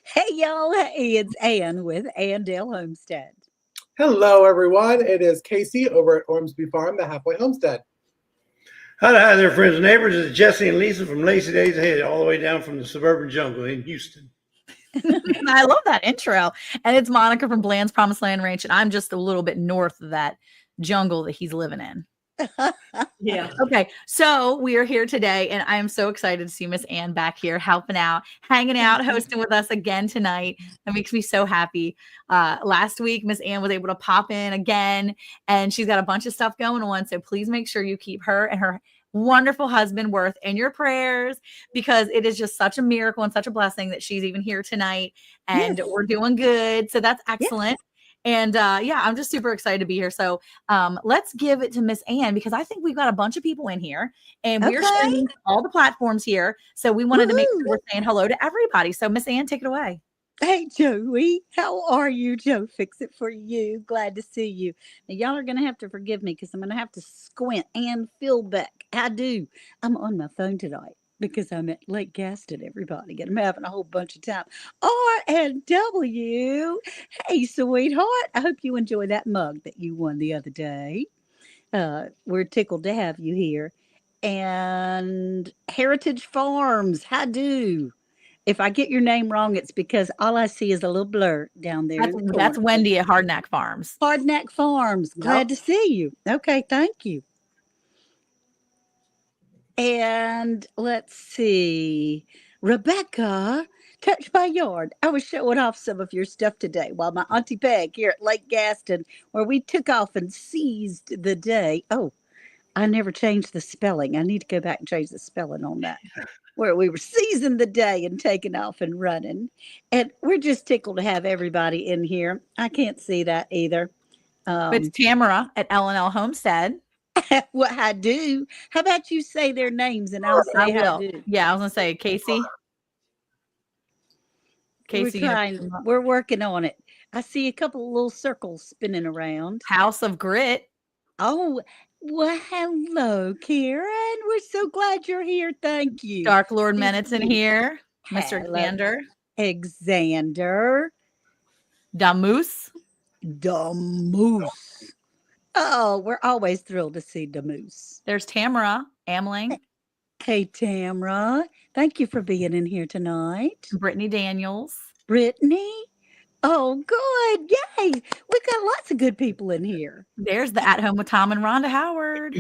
Hey, y'all. Hey, it's Ann with Andale Homestead. Hello, everyone. It is Casey over at Ormsby Farm, the halfway homestead. Hi there, friends and neighbors. It's Jesse and Lisa from Lazy Dayz Ahead, all the way down from the suburban jungle in Houston. I love that intro. And it's Monica from Bland's Promised Land Ranch, and I'm just a little bit north of that jungle that he's living in. Yeah. Okay, so we are here today, and I am so excited to see Miss Ann back here helping out, hanging out, hosting with us again tonight. That makes me so happy. Last week, Miss Ann was able to pop in again, and she's got a bunch of stuff going on. So please make sure you keep her and her wonderful husband Worth in your prayers, because it is just such a miracle and such a blessing that she's even here tonight, and we're doing good. So that's excellent. And yeah, I'm just super excited to be here. So let's give it to Miss Ann, because I think we've got a bunch of people in here, and we're streaming all the platforms here. So we wanted to make sure we're saying hello to everybody. So Miss Ann, take it away. Hey, Joey. How are you, Joe? Fix it for you. Glad to see you. Now, y'all are going to have to forgive me because I'm going to have to squint and feel back. I do. I'm on my phone tonight because I'm at Lake Gaston, everybody, and I'm having a whole bunch of time. R&W. Hey, sweetheart. I hope you enjoy that mug that you won the other day. We're tickled to have you here. And Heritage Farms. How do? If I get your name wrong, it's because all I see is a little blur down there. That's Wendy at Hardknack Farms. Hardknack Farms. Glad to see you. Okay, thank you. And let's see. Rebecca, Touch My Yard. I was showing off some of your stuff today while my Auntie Peg here at Lake Gaston, where we took off and seized the day. Oh, I never changed the spelling. I need to go back and change the spelling on that. Where we were seizing the day and taking off and running. And we're just tickled to have everybody in here. I can't see that either. It's Tamara at L&L Homestead. What I do. How about you say their names and I'll say how I do. Yeah, I was going to say Casey. We're working on it. I see a couple of little circles spinning around. House of Grit. Oh, well, hello, Karen. We're so glad you're here. Thank you. Dark Lord Menet's in here. Mr. Xander. Damoose. Oh, we're always thrilled to see Damoose. There's Tamara Amling. Hey, Tamara. Thank you for being in here tonight. Brittany Daniels. Brittany? Oh, good. Yay. We've got lots of good people in here. There's the At Home with Tom and Rhonda Howard.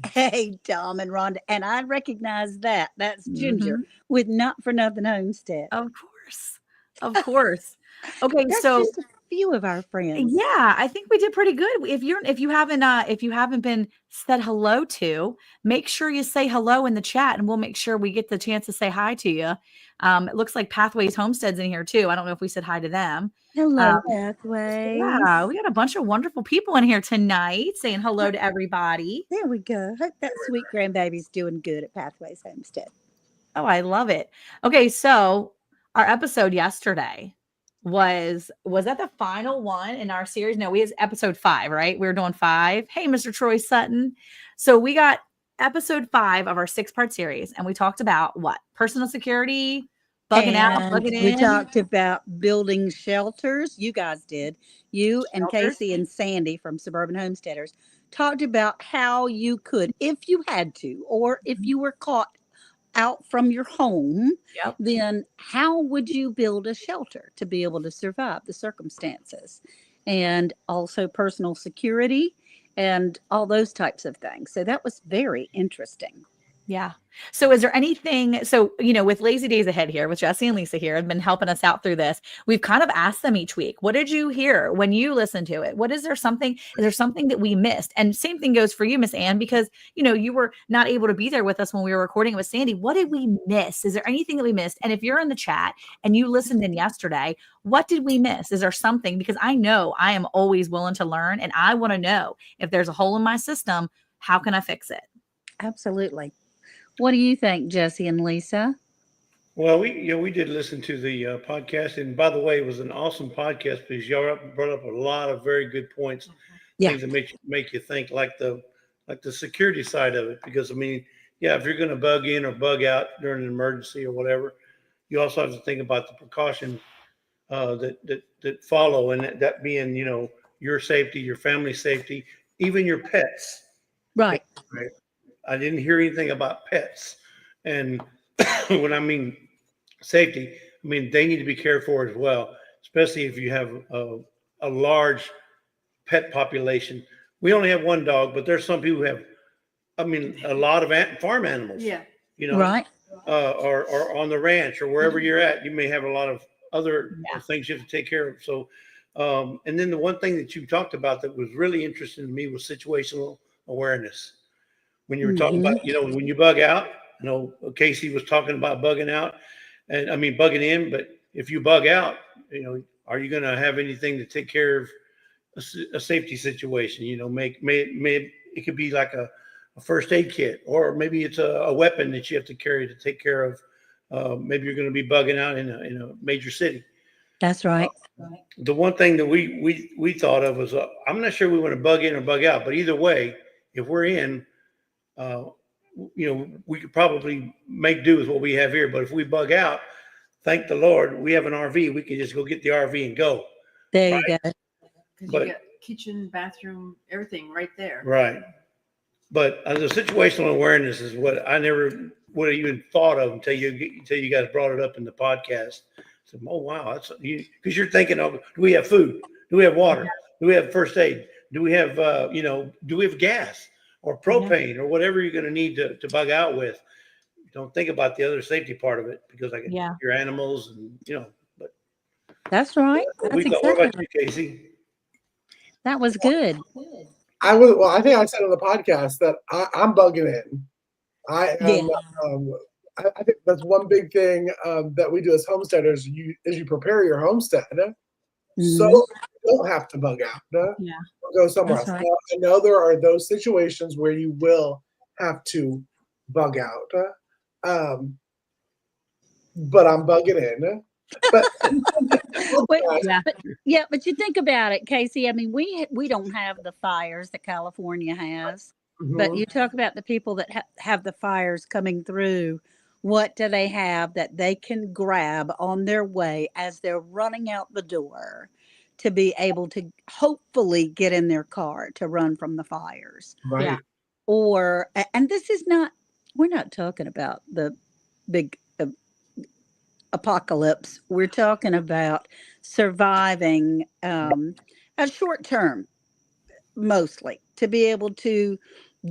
Hey, Tom and Rhonda. And I recognize that. That's Ginger with Not For Nothing Homestead. Of course. Of course. Okay, That's so just a few of our friends. Yeah, I think we did pretty good. If you haven't been said hello to, make sure you say hello in the chat, and we'll make sure we get the chance to say hi to you. It looks like Pathways Homestead's in here too. I don't know if we said hi to them. Hello, Pathways. Yeah, we got a bunch of wonderful people in here tonight saying hello to everybody. There we go. Hope that sweet grandbaby's doing good at Pathways Homestead. Oh, I love it. Okay, so our episode yesterday was that the final one in our series? No, we had episode 5, right? We were doing 5. Hey, Mr. Troy Sutton. So we got episode 5 of our 6-part series, and we talked about what? Personal security, Bugging out, And bugging we in, talked about building shelters. You guys did. You and shelters. Casey and Sandy from Suburban Homesteaders talked about how you could, if you had to, or if you were caught out from your home, Yep. then how would you build a shelter to be able to survive the circumstances? And also personal security and all those types of things. So that was very interesting. Yeah. So is there anything, so, with Lazy Days Ahead here, with Jesse and Lisa here, have been helping us out through this. We've kind of asked them each week, what did you hear when you listened to it? Is there something that we missed? And same thing goes for you, Miss Ann, because, you were not able to be there with us when we were recording with Sandy. What did we miss? Is there anything that we missed? And if you're in the chat and you listened in yesterday, what did we miss? Is there something? Because I know I am always willing to learn, and I want to know if there's a hole in my system, how can I fix it? Absolutely. What do you think, Jesse and Lisa? Well, we did listen to the podcast, and by the way, it was an awesome podcast because y'all brought up a lot of very good points, Yeah. things that make you think, like the security side of it. Because I mean, yeah, if you're going to bug in or bug out during an emergency or whatever, you also have to think about the precautions that follow, and that being your safety, your family safety, even your pets. Right. Right? I didn't hear anything about pets, and when I mean safety, I mean they need to be cared for as well, especially if you have a large pet population. We only have one dog, but there's some people who have, I mean, a lot of farm animals. Yeah. You know, Right. or on the ranch or wherever you're at, you may have a lot of other Yeah. things you have to take care of. So, and then the one thing that you talked about that was really interesting to me was situational awareness. When you were talking Mhm. about, when you bug out, Casey was talking about bugging out, and I mean bugging in. But if you bug out, are you going to have anything to take care of a safety situation? May it could be like a first aid kit, or maybe it's a weapon that you have to carry to take care of. Maybe you're going to be bugging out in a major city. That's right. The one thing that we thought of was, I'm not sure we want to bug in or bug out, but either way, if we're in, uh, we could probably make do with what we have here. But if we bug out, thank the Lord, we have an RV. We can just go get the RV and go. There you go. Because But- you got kitchen, bathroom, everything right there. Right. But the situational awareness is what I never would have even thought of until you guys brought it up in the podcast. So, oh wow, that's because you're thinking of, do we have food? Do we have water? Do we have first aid? Do we have do we have gas or propane or whatever you're going to need to bug out with? Don't think about the other safety part of it, because like your animals and But That's right. That's what exactly about right. you, Casey? That was good. I think I said on the podcast that I'm bugging in. I am. I think that's one big thing that we do as homesteaders. You prepare your homestead, so you don't have to bug out. Yeah. Go somewhere That's else. right. Now, I know there are those situations where you will have to bug out, but I'm bugging in. But but you think about it, Casey. I mean, we don't have the fires that California has, but you talk about the people that have the fires coming through. What do they have that they can grab on their way as they're running out the door to be able to hopefully get in their car to run from the fires? right. Yeah. Or, and this is not, we're not talking about the big apocalypse. We're talking about surviving a short term, mostly, to be able to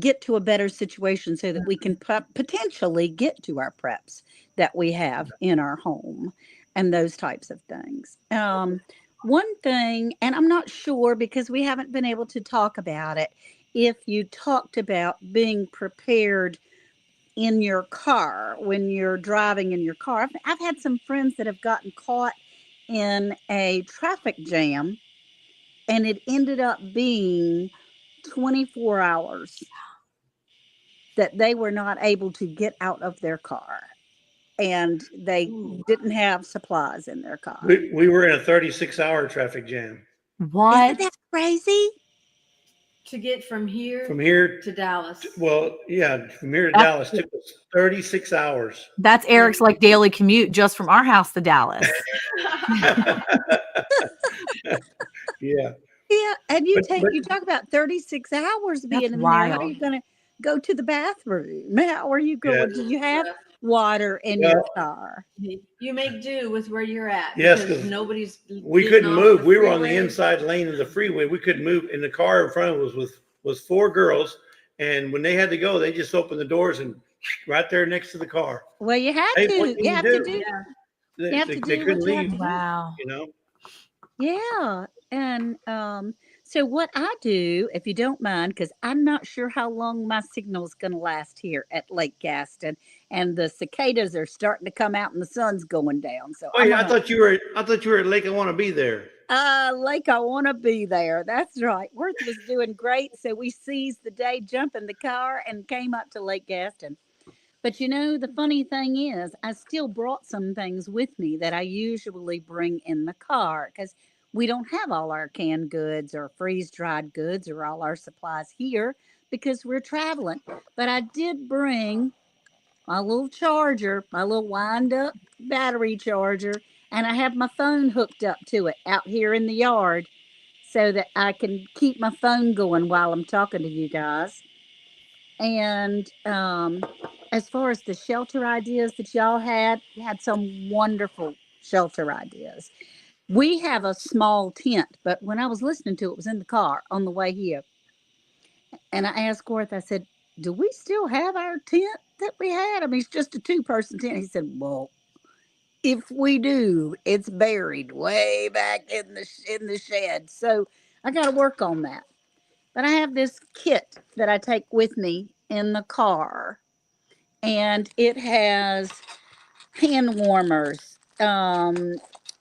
get to a better situation so that we can potentially get to our preps that we have in our home and those types of things. One thing, and I'm not sure because we haven't been able to talk about it, if you talked about being prepared in your car when you're driving in your car. I've had some friends that have gotten caught in a traffic jam, and it ended up being 24 hours that they were not able to get out of their car, and they didn't have supplies in their car. We were in a 36-hour traffic jam. What? Isn't that crazy? To get from here From here to Dallas. Well, yeah, from here to That's- Dallas took us 36 hours. That's Eric's like daily commute just from our house to Dallas. Yeah. Yeah, and you But you talk about 36 hours being That's in there. How are wild. you going to go to the bathroom? How are you Yeah. going? Do you have water in Well, your car? You make do with where you're at. Yes, because 'cause nobody's. we getting couldn't off move. the We were on the freeway. inside lane of the freeway. We couldn't move. And the car in front of us was four girls. And when they had to go, they just opened the doors and right there next to the car. Well, you have Hey, to. what can You you have to do? do. Yeah. You have to They do couldn't what you have leave, to do. Wow. you know? Yeah. And so what I do, if you don't mind, because I'm not sure how long my signal is going to last here at Lake Gaston, and the cicadas are starting to come out and the sun's going down. So I'm Wait, gonna I thought you were at Lake I Want to Be there. Lake, I want to be there. That's right. Worth was doing great, so we seized the day, jumped in the car, and came up to Lake Gaston. But you know, the funny thing is, I still brought some things with me that I usually bring in the car because we don't have all our canned goods or freeze dried goods or all our supplies here because we're traveling. But I did bring my little charger, my little wind up battery charger, and I have my phone hooked up to it out here in the yard so that I can keep my phone going while I'm talking to you guys. And as far as the shelter ideas that y'all had, you had some wonderful shelter ideas. We have a small tent, but when I was listening to it, was in the car on the way here. And I asked Worth, I said, do we still have our tent that we had? I mean, it's just a two-person tent. He said, well, if we do, it's buried way back in the shed. So I got to work on that. But I have this kit that I take with me in the car, and it has hand warmers.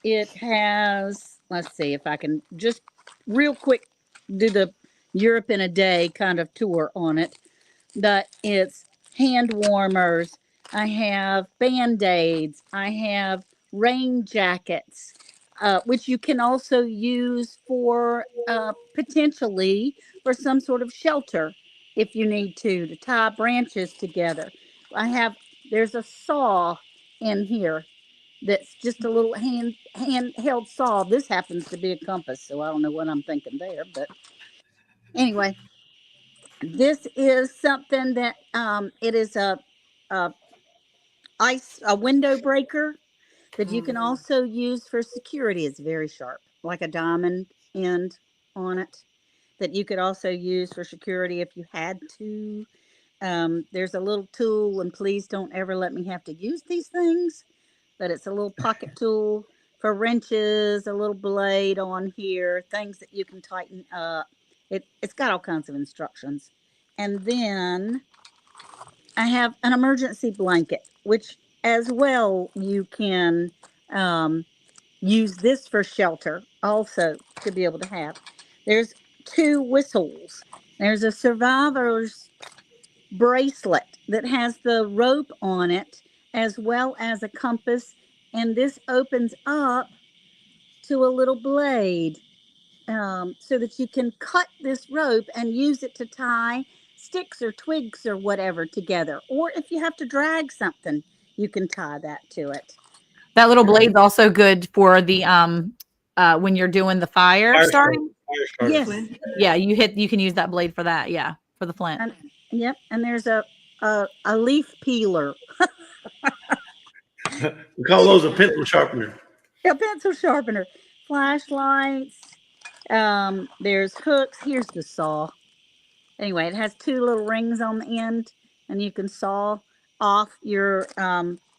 It has, let's see if I can just real quick do the Europe in a day kind of tour on it. But it's hand warmers. I have band aids. I have rain jackets, which you can also use for potentially for some sort of shelter if you need to tie branches together. I have, there's a saw in here that's just a little handheld saw. This happens to be a compass, so I don't know what I'm thinking there. But anyway, this is something that it is a a window breaker that you can also use for security. It's very sharp, like a diamond end on it, that you could also use for security if you had to. There's a little tool, and please don't ever let me have to use these things, but it's a little pocket tool for wrenches, a little blade on here, things that you can tighten up. It's got all kinds of instructions. And then I have an emergency blanket, which as well you can um, use this for shelter also to be able to have. There's two whistles. There's a survivor's bracelet that has the rope on it as well as a compass, and this opens up to a little blade, so that you can cut this rope and use it to tie sticks or twigs or whatever together. Or if you have to drag something, you can tie that to it. That little blade's also good for the when you're doing the fire Fire starter. starting. Fire starter. Yes. Flint. Yeah, you can use that blade for that. Yeah, for the flint. And yep. And there's a leaf peeler, We call those a pencil sharpener. a pencil sharpener, flashlights. There's hooks. Here's the saw. Anyway, it has two little rings on the end, and you can saw off your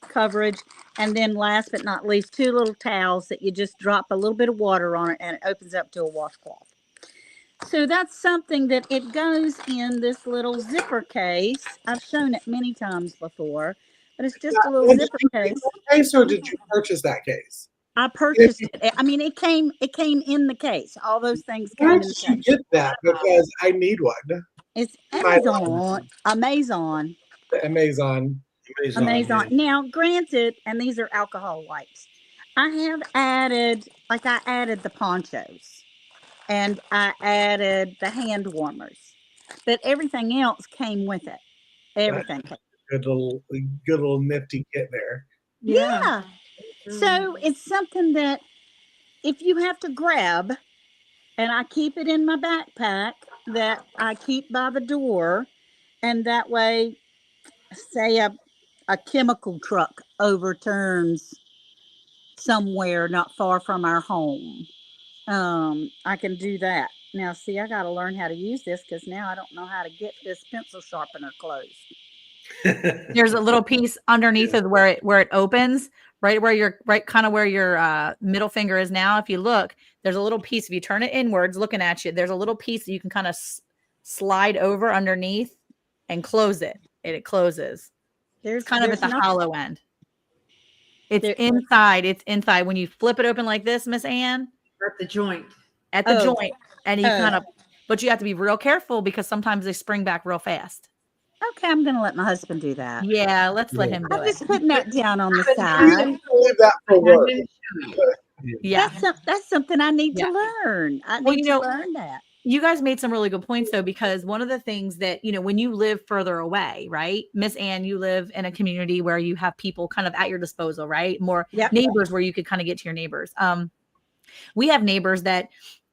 coverage. And then, last but not least, two little towels that you just drop a little bit of water on it, and it opens up to a washcloth. So that's something that it goes in this little zipper case. I've shown it many times before, but it's just a little And did zipper you get case. that case or did you purchase that case? I purchased it. I mean, it came in the case. All those things came Where in the did you case. get that? Because I need one. It's My- Amazon. Amazon. Amazon. Amazon. Yeah. Now, granted, and these are alcohol wipes. I have added, like I added the ponchos. and I added the hand warmers. But everything else came with it. That's Everything came. good little nifty kit there. Yeah. Yeah. So it's something that if you have to grab, and I keep it in my backpack that I keep by the door, and that way, say a chemical truck overturns somewhere not far from our home. I can do that. Now, see, I got to learn how to use this because now I don't know how to get this pencil sharpener closed. There's a little piece underneath of where it opens, right where your kind of where your middle finger is now. If you look, there's a little piece. If you turn it inwards, looking at you, there's a little piece that you can kind of slide over underneath and close it. And it closes. It's kind of at the nothing hollow end. It's there. inside. It's inside. When you flip it open like this, Miss Ann, At the joint. at the Oh. joint, and you Oh. kind of, but you have to be real careful because sometimes they spring back real fast. Okay, I'm going to let my husband do that. Yeah, let's let him do I'm it. just putting that down on the You side. leave that for work. Yeah. That's something I need Yeah. to learn. I Well, need you to know, learn that. You guys made some really good points though, because one of the things that, when you live further away, right? Miss Ann, you live in a community where you have people kind of at your disposal, right? More Yep. neighbors where you could kind of get to your neighbors. We have neighbors that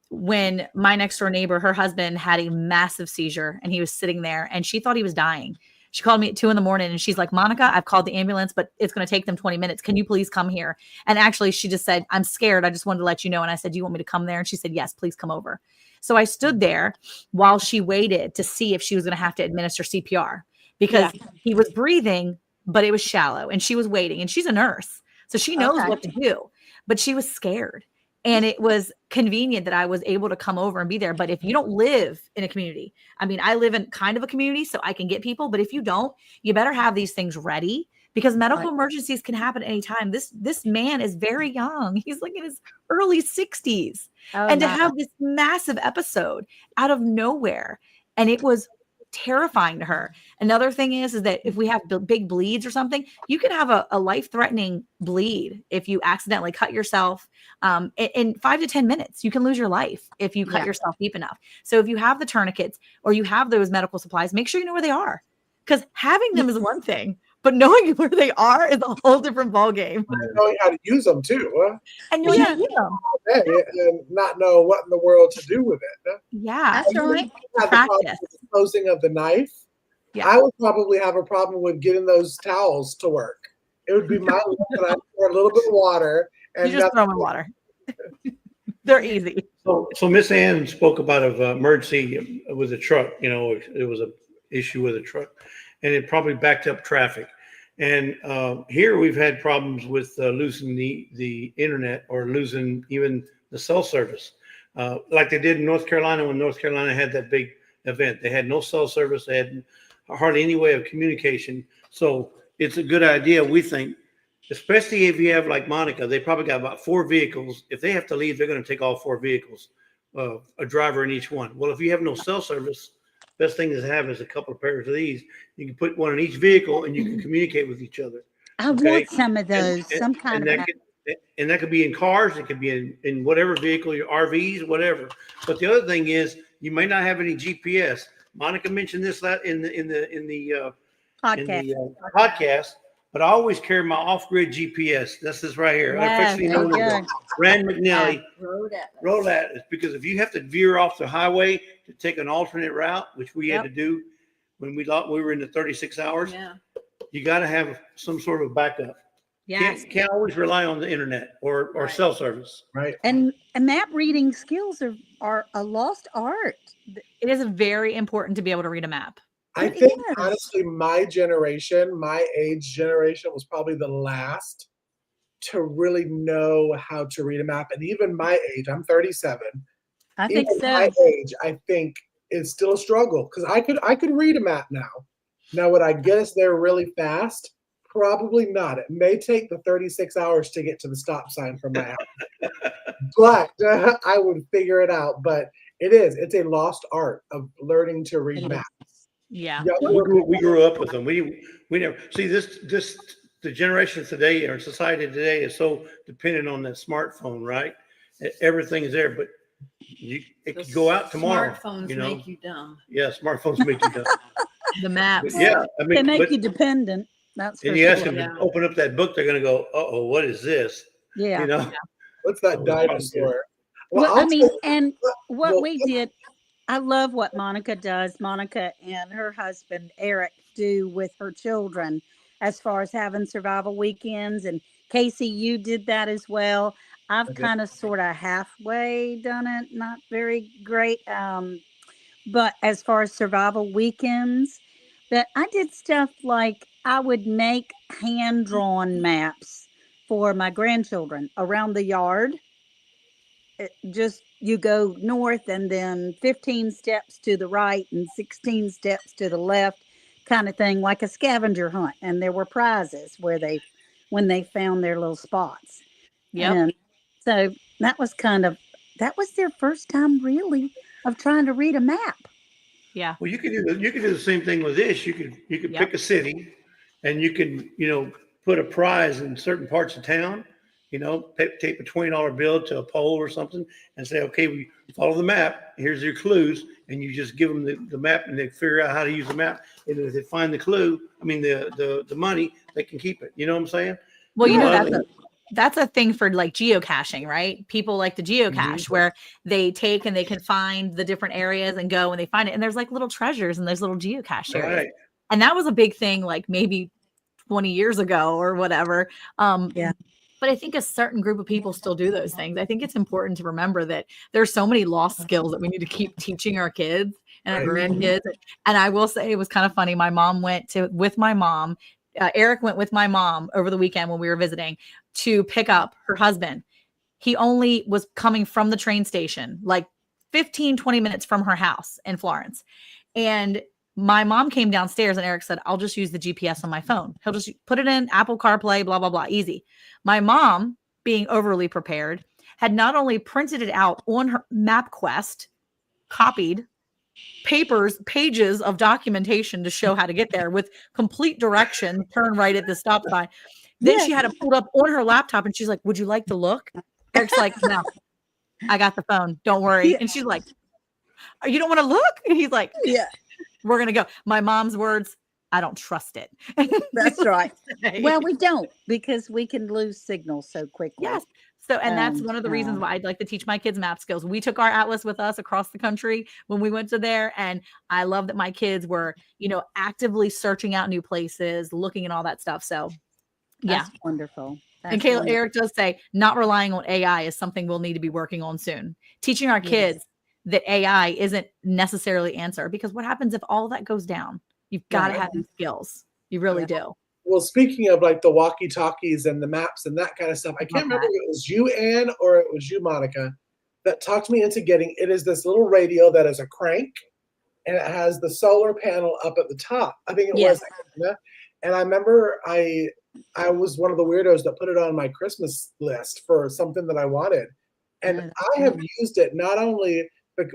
when my next door neighbor, her husband had a massive seizure and he was sitting there and she thought he was dying. She called me at 2 a.m. and she's like, Monica, I've called the ambulance, but it's going to take them 20 minutes. Can you please come here? And actually she just said, I'm scared. I just wanted to let you know. And I said, do you want me to come there? And she said, yes, please come over. So I stood there while she waited to see if she was going to have to administer CPR because he was breathing, but it was shallow and she was waiting and she's a nurse. So she knows Okay. what to do, but she was scared. And it was convenient that I was able to come over and be there. But if you don't live in a community, I mean, I live in kind of a community, so I can get people. But if you don't, you better have these things ready because medical emergencies can happen anytime. This man is very young. He's like in his early 60s. Oh, And to my. have this massive episode out of nowhere. And it was terrifying to her. Another thing is that if we have big bleeds or something, you can have a life-threatening bleed if you accidentally cut yourself. In 5 to 10 minutes, you can lose your life if you cut yourself deep enough. So if you have the tourniquets or you have those medical supplies, make sure you know where they are. Because having them is one thing, but knowing where they are is a whole different ballgame. Knowing how to use them too. And knowing how to use them. And not know what in the world to do with it. Yeah. That's right. Have the problem with the closing of the knife. Yeah. I would probably have a problem with getting those towels to work. It would be my luck that I pour a little bit of water and you just throw them in water. They're easy. So Miss Ann spoke about an emergency with a truck. It was an issue with a truck, and it probably backed up traffic. And here we've had problems with losing the internet or losing even the cell service, like they did in North Carolina when North Carolina had that big event. They had no cell service. They had hardly any way of communication. So it's a good idea, we think, especially if you have like Monica. They probably got about 4 vehicles. If they have to leave, they're going to take all 4 vehicles, a driver in each one. Well, if you have no cell service, best thing to have is a couple of pairs of these. You can put one in each vehicle and you can communicate with each other. I want some of those. And that could be in cars. It could be in whatever vehicle, your RVs, whatever. But the other thing is, you may not have any GPS. Monica mentioned this in the podcast. But I always carry my off-grid GPS. That's this right here. Affectionately known as Rand McNally Road Atlas. Because if you have to veer off the highway to take an alternate route, which we had to do when we were in the 36 hours, you got to have some sort of backup. Yes. Can't always rely on the internet or cell service. Right. And map reading skills are a lost art. It is very important to be able to read a map. I think honestly, my age generation was probably the last to really know how to read a map. And even my age, I'm 37. I think so. My age, I think, is still a struggle because I could read a map now. Now, would I guess they're really fast? Probably not. It may take the 36 hours to get to the stop sign from my house, but I would figure it out. But it's a lost art of learning to read maps. Yeah. We grew up with them. We never see the generation today or society today is so dependent on that smartphone, right? Everything is there. But It could go out tomorrow. Smartphones make you dumb. Yeah, smartphones make you dumb. The maps. But yeah, I They mean, make but, you dependent. That's and for you ask sure. them Yeah. to open up that book, they're going to go, "Uh-oh, what is this?" Yeah. You know. What's that dinosaur? Well, I mean, and what well, we did, I love what Monica does. Monica and her husband, Eric, do with her children as far as having survival weekends. And Casey, you did that as well. I've Okay. kind of sort of halfway done it, not very great. But as far as survival weekends, that I did stuff like I would make hand drawn maps for my grandchildren around the yard. Just you go north and then 15 steps to the right and 16 steps to the left, kind of thing, like a scavenger hunt. And there were prizes where they when they found their little spots. Yep. And so that was their first time really of trying to read a map. Yeah. Well, you could do the same thing with this. You could Yep. pick a city, and you can put a prize in certain parts of town. Tape a $20 bill to a pole or something, and say, okay, we follow the map. Here's your clues, and you just give them the map, and they figure out how to use the map. And if they find the clue, the money, they can keep it. You know what I'm saying? Well, that's a thing for like geocaching, right? People like to geocache where they take and they can find the different areas and go and they find it. And there's like little treasures and there's little geocache areas. Right. And that was a big thing, like maybe 20 years ago or whatever. Yeah. But I think a certain group of people still do those things. I think it's important to remember that there's so many lost skills that we need to keep teaching our kids and our grandkids. And I will say it was kind of funny. Eric went with my mom over the weekend when we were visiting to pick up her husband. He only was coming from the train station, like 15, 20 minutes from her house in Florence. And my mom came downstairs and Eric said, I'll just use the GPS on my phone. He'll just put it in Apple CarPlay, blah, blah, blah. Easy. My mom, being overly prepared, had not only printed it out on her MapQuest, copied pages of documentation to show how to get there with complete direction, turn right at the stop sign. Then she had it pulled up on her laptop and she's like, would you like to look? Eric's like, no, I got the phone. Don't worry. And she's like, you don't want to look? And he's like, yeah, we're going to go. My mom's words, I don't trust it. That's right. Well, we don't, because we can lose signal so quickly. Yes. So, and that's one of the reasons why I'd like to teach my kids map skills. We took our atlas with us across the country when we went to there. And I love that my kids were, actively searching out new places, looking at all that stuff. So that's wonderful. And Kayla, Eric does say not relying on AI is something we'll need to be working on soon. Teaching our kids that AI isn't necessarily answer, because what happens if all that goes down? You've got to have these skills. You really do. Well, speaking of like the walkie-talkies and the maps and that kind of stuff, I can't remember if it was you, Ann, or it was you, Monica, that talked me into getting, it is this little radio that is a crank, and it has the solar panel up at the top. I think it was. And I remember I was one of the weirdos that put it on my Christmas list for something that I wanted. And I have used it not only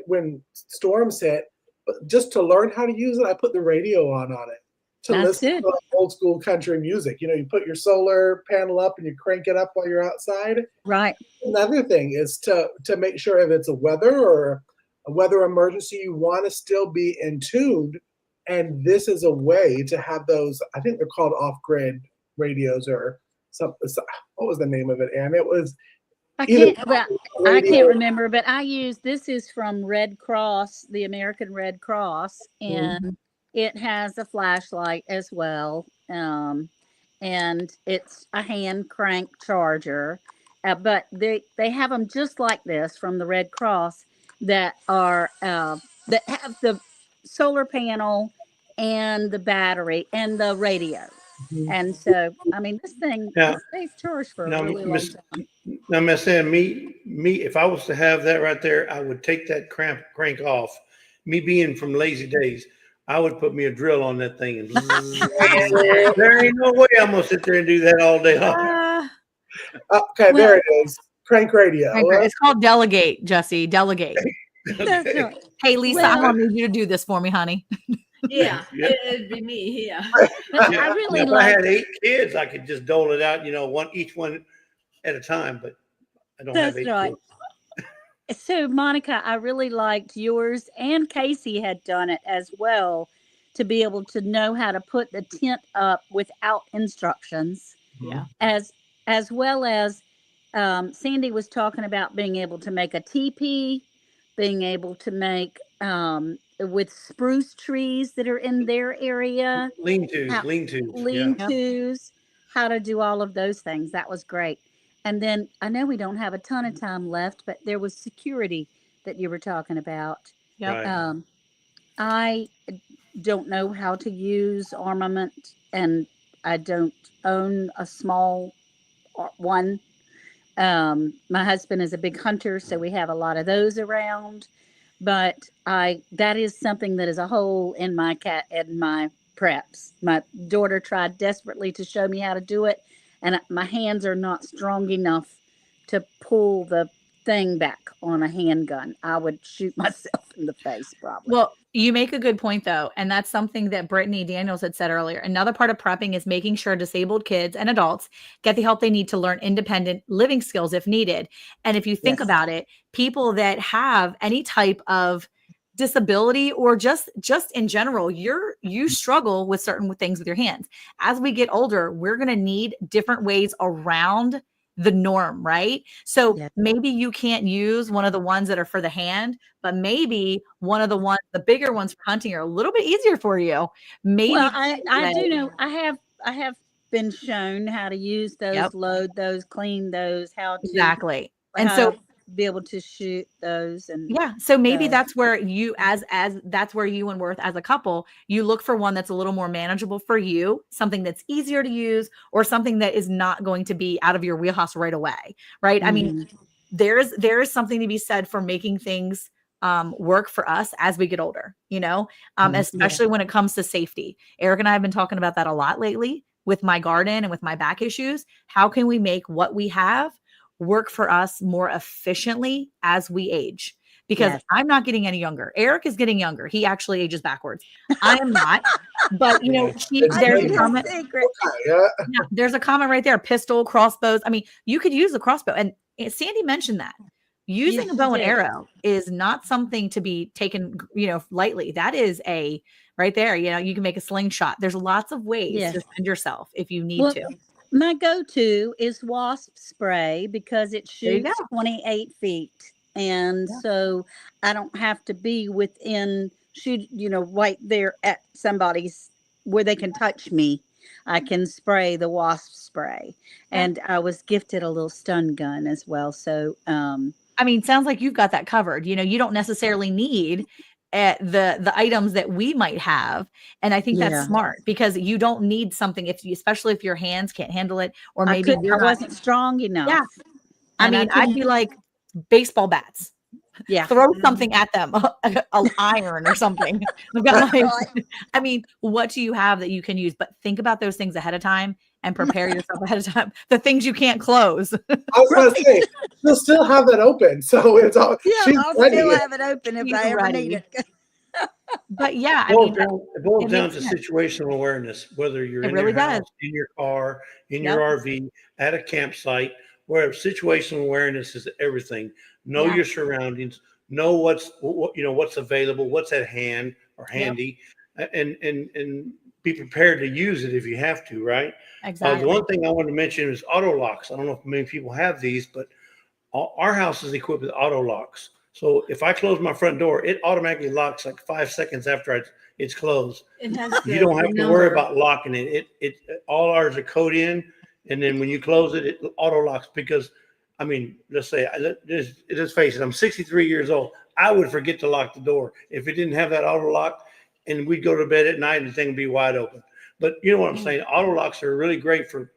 when storms hit, but just to learn how to use it. I put the radio on it to listen to old school country music. You put your solar panel up and you crank it up while you're outside. Right. Another thing is to make sure if it's a weather or a weather emergency, you want to still be in tune. And this is a way to have those, I think they're called off-grid radios or something. What was the name of it, Ann? It was I can't remember, but this is from Red Cross, the American Red Cross, and it has a flashlight as well. And it's a hand crank charger, but they have them just like this from the Red Cross that are that have the solar panel and the battery and the radio. And so, I mean, this thing stays charged for a really long time. Now, Miss Ann, me, if I was to have that right there, I would take that crank off. Me being from Lazy Dayz, I would put me a drill on that thing. And there ain't no way I'm going to sit there and do that all day long. Okay, there it is. Crank radio. It's called Delegate, Jesse. Delegate. That's right. Hey, Lisa, I'm going to need you to do this for me, honey. Yeah, it'd be me. Yeah. I really if I had 8 kids, I could just dole it out, each one at a time. But I don't have 8 kids. So, Monica, I really liked yours, and Casey had done it as well, to be able to know how to put the tent up without instructions, Yeah. as as well as Sandy was talking about being able to make a teepee, being able to make with spruce trees that are in their area, how Lean-tos. Yeah. lean tos, how to do all of those things. That was great. And then I know we don't have a ton of time left, but there was security that you were talking about. Yep. Right. I don't know how to use armament, and I don't own a small one. My husband is a big hunter, so we have a lot of those around. But I that is something that is a hole in my preps. My daughter tried desperately to show me how to do it, and my hands are not strong enough to pull the thing back on a handgun. I would shoot myself in the face probably. Well, you make a good point though, and that's something that Brittany Daniels had said earlier. Another part of prepping is making sure disabled kids and adults get the help they need to learn independent living skills if needed. And if you think Yes. about it, people that have any type of disability or just in general, you struggle with certain things with your hands. As we get older, we're going to need different ways around the norm, right? So Yeah. maybe you can't use one of the ones that are for the hand, but maybe one of the bigger ones for hunting are a little bit easier for you. Well, Maybe I do know I have been shown how to use Yep, those, load those, clean those, exactly. And how so to be able to shoot those, and yeah, so maybe so that's where you as that's where you and Worth as a couple, you look for one that's a little more manageable for you, something that's easier to use or something that is not going to be out of your wheelhouse right away, right? I mean, mhm. there is something to be said for making things work for us as we get older, Yeah. especially when it comes to safety. Eric and I have been talking about that a lot lately with my garden and with my back issues. How can we make what we have work for us more efficiently as we age? Because Yes. I'm not getting any younger. Eric is getting younger. He actually ages backwards. I am not. But Yeah. It's I there's need a good. his comment. secret. Yeah. Yeah, there's a comment right there. Pistol, crossbows. I mean, you could use a crossbow. And Sandy mentioned that. Using Yes, a she bow and did. arrow is not something to be taken, lightly. That is a right there. You can make a slingshot. There's lots of ways to Yes. defend yourself if you need Well, to. my go-to is wasp spray because it There you go. shoots 28 feet. And Yeah. so I don't have to be within right there at somebody's where they can touch me. I can spray the wasp spray. Yeah. And I was gifted a little stun gun as well. So, I mean, sounds like you've got that covered. You don't necessarily need the items that we might have, and I think that's yeah, smart because you don't need something especially if your hands can't handle it, or I maybe I you're not. wasn't strong enough. Yeah, I And I mean, I'd couldn't, be like baseball bats. yeah. Throw something at them, a iron or something. I've got my Right. I mean, what do you have that you can use? But think about those things ahead of time and prepare yourself ahead of time. The things you can't close. I was going to Right. say, she'll still have that open. So it's all, Yeah, she's I'll ready. still have it open if She's I ever need ready. it. But yeah, I boils mean, down, it boils it down makes to sense. situational awareness, whether you're It in your really does. house, in your car, in your Yep. RV, at a campsite, where situational awareness is everything. Know Yeah. your surroundings, know what's available, what's at hand or Yep. handy, and be prepared to use it if you have to, right? The Exactly. one thing I want to mention is auto locks. I don't know if many people have these, but our house is equipped with auto locks. So if I close my front door, it automatically locks like 5 seconds after it's closed. It has You don't the have to worry number. about locking it. It all ours are code in, and then when you close it, it auto locks. Because, I mean, let's face it, I'm 63 years old. I would forget to lock the door if it didn't have that auto lock, and we'd go to bed at night and the thing would be wide open. But you know what I'm saying? Auto locks are really great for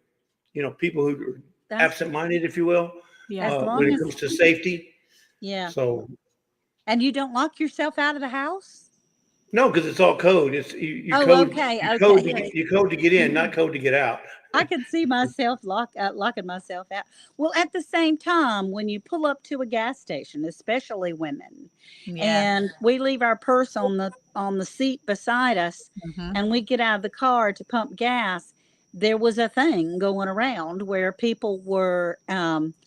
people who are That's absent-minded, if you will, Yeah. as when long it as comes to safety. yeah. So And you don't lock yourself out of the house? no, because it's all code. It's you Oh, code okay, you code to okay. get you code to get in, not code to get out. I can see myself locking myself out. Well, at the same time, when you pull up to a gas station, especially women, Yeah. and we leave our purse on the seat beside us, Mhm. and we get out of the car to pump gas, there was a thing going around where people were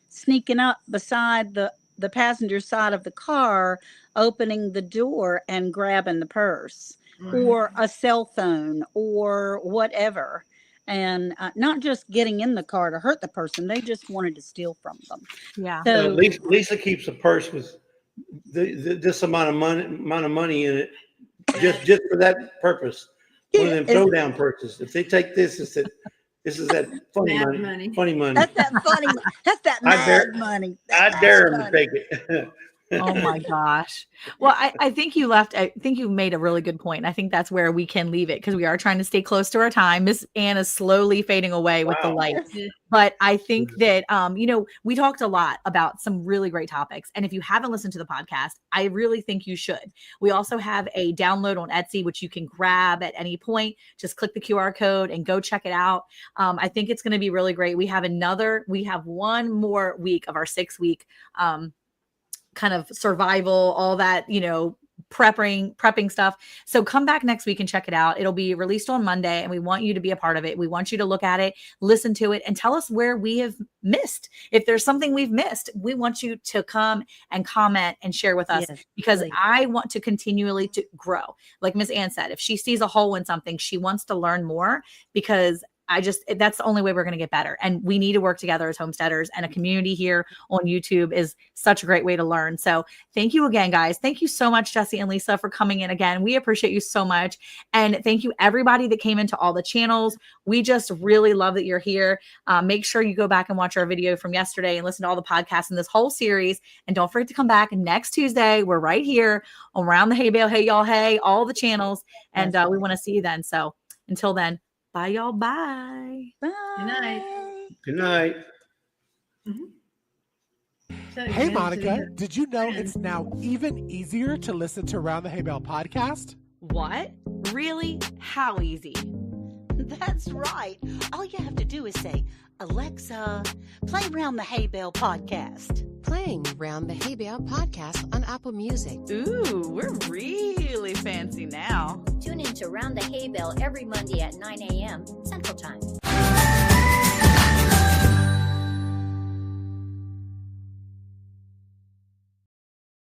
sneaking up beside the passenger side of the car, opening the door and grabbing the purse or a cell phone or whatever. And not just getting in the car to hurt the person, they just wanted to steal from them. Yeah. So Lisa keeps a purse with this amount of money in it, just for that purpose. One of them Yeah, throwdown purses. If they take this, this is that funny Mad money. money. Funny money. that's that funny. That's that I dare- mad money. I dare them to take it. Oh my gosh. Well, I think I think you made a really good point. I think that's where we can leave it because we are trying to stay close to our time. Miss Ann is slowly fading away with the Wow. lights. But I think that, we talked a lot about some really great topics. And if you haven't listened to the podcast, I really think you should. We also have a download on Etsy, which you can grab at any point. Just click the QR code and go check it out. I think it's going to be really great. We have one more week of our 6-week, kind of survival, all that, prepping stuff. So come back next week and check it out. It'll be released on Monday and we want you to be a part of it. We want you to look at it, listen to it, and tell us where we have missed. If there's something we've missed, we want you to come and comment and share with us because I want to continually to grow. Like Miss Ann said, if she sees a hole in something, she wants to learn more because that's the only way we're going to get better. And we need to work together as homesteaders, and a community here on YouTube is such a great way to learn. So thank you again, guys. Thank you so much, Jesse and Lisa, for coming in again. We appreciate you so much. And thank you everybody that came into all the channels. We just really love that you're here. Make sure you go back and watch our video from yesterday and listen to all the podcasts in this whole series. And don't forget to come back next Tuesday. We're right here around the hay bale, hey y'all, hey, all the channels. And we want to see you then. So until then, bye, y'all. Bye. Bye. Good night. Good night. Hey, Monica, did you know it's now even easier to listen to Around the Hay Bale podcast? What? Really? How easy? That's right. All you have to do is say, Alexa, play Round the Hay Bale podcast. Playing Round the Hay Bale podcast on Apple Music. Ooh, we're really fancy now. Tune in to Round the Hay Bale every Monday at 9 a.m. Central Time.